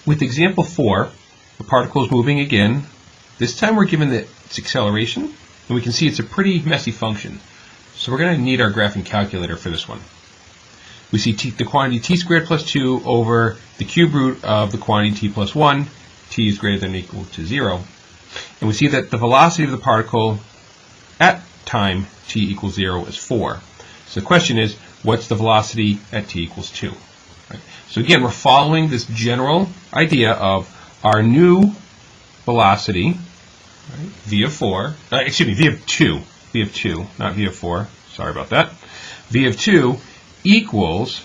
With example 4, the particle is moving again. This time we're given its acceleration, and we can see it's a pretty messy function. So we're going to need our graphing calculator for this one. We see the quantity t squared plus 2 over the cube root of the quantity t plus 1. T is greater than or equal to 0. And we see that the velocity of the particle at time t equals 0 is 4. So the question is, what's the velocity at t equals 2? Right. So again, we're following this general idea of our new velocity, right, v of 4, v of 2, not v of 4, sorry about that. V of 2 equals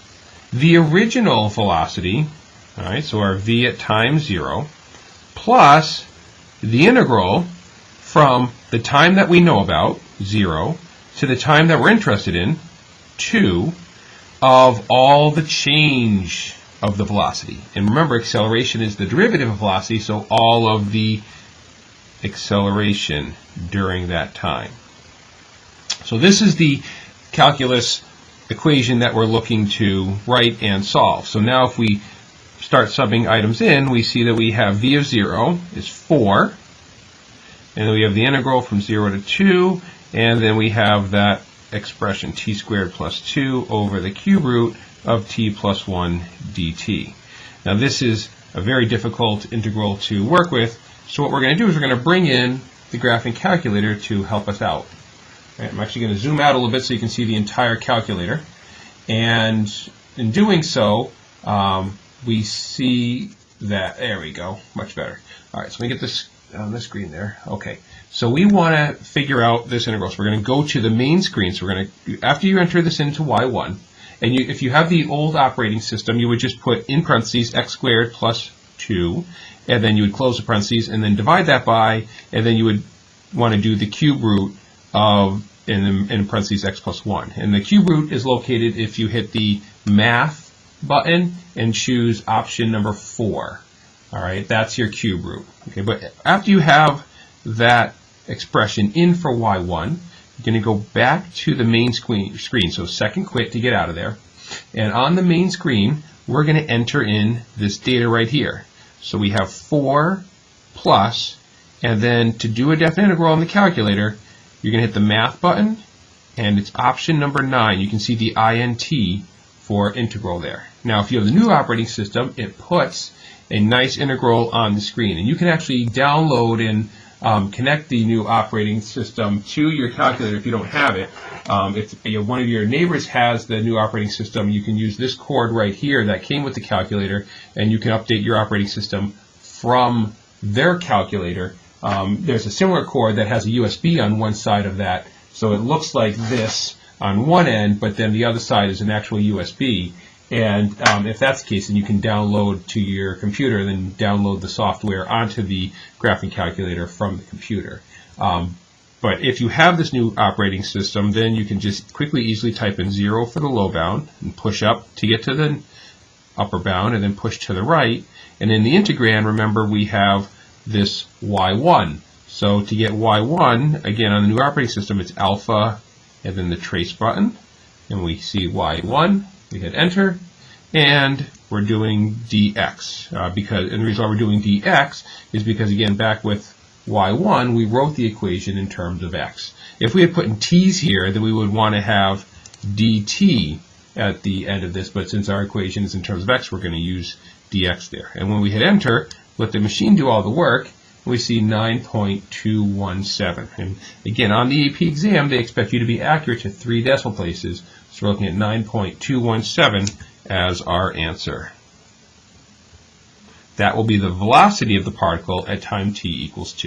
the original velocity, all right, so our v at time 0, plus the integral from the time that we know about, 0, to the time that we're interested in, 2, of all the change of the velocity. And remember, acceleration is the derivative of velocity, so all of the acceleration during that time. So this is the calculus equation that we're looking to write and solve. So now if we start subbing items in, we see that we have v of 0 is 4, and then we have the integral from 0 to 2, and then we have that expression t squared plus 2 over the cube root of t plus 1 dt. Now this is a very difficult integral to work with, so what we're going to do is we're going to bring in the graphing calculator to help us out. Right, I'm actually going to zoom out a little bit so you can see the entire calculator, and in doing so we see that, there we go, much better. Alright, so let me get this on the screen there. Okay, so we want to figure out this integral. So we're going to go to the main screen. So we're going to, after you enter this into y1, and if you have the old operating system, you would just put in parentheses x squared plus 2, and then you would close the parentheses, and then divide that by, and then you would want to do the cube root of, in parentheses, x plus 1. And the cube root is located if you hit the math button and choose option number 4. All right, that's your cube root. Okay, but after you have that expression in for y1, you're going to go back to the main screen. So second quit to get out of there. And on the main screen, we're going to enter in this data right here. So we have 4 plus, and then to do a definite integral on the calculator, you're going to hit the math button, and it's option number 9. You can see the int for integral there. Now, if you have the new operating system, it puts a nice integral on the screen, and you can actually download and connect the new operating system to your calculator if you don't have it. If one of your neighbors has the new operating system, you can use this cord right here that came with the calculator, and you can update your operating system from their calculator. There's a similar cord that has a USB on one side of that, so it looks like this on one end, but then the other side is an actual USB. And if that's the case, then you can download to your computer, then download the software onto the graphing calculator from the computer. But if you have this new operating system, then you can just quickly, easily type in 0 for the low bound and push up to get to the upper bound, and then push to the right. And in the integrand, remember, we have this y1. So to get y1, again, on the new operating system, it's alpha and then the trace button. And we see y1. We hit enter, and we're doing dx. And the reason why we're doing dx is because, again, back with y1, we wrote the equation in terms of x. If we had put in t's here, then we would want to have dt at the end of this, but since our equation is in terms of x, we're going to use dx there. And when we hit enter, let the machine do all the work, we see 9.217. And again, on the AP exam, they expect you to be accurate to 3 decimal places. So we're looking at 9.217 as our answer. That will be the velocity of the particle at time t equals 2.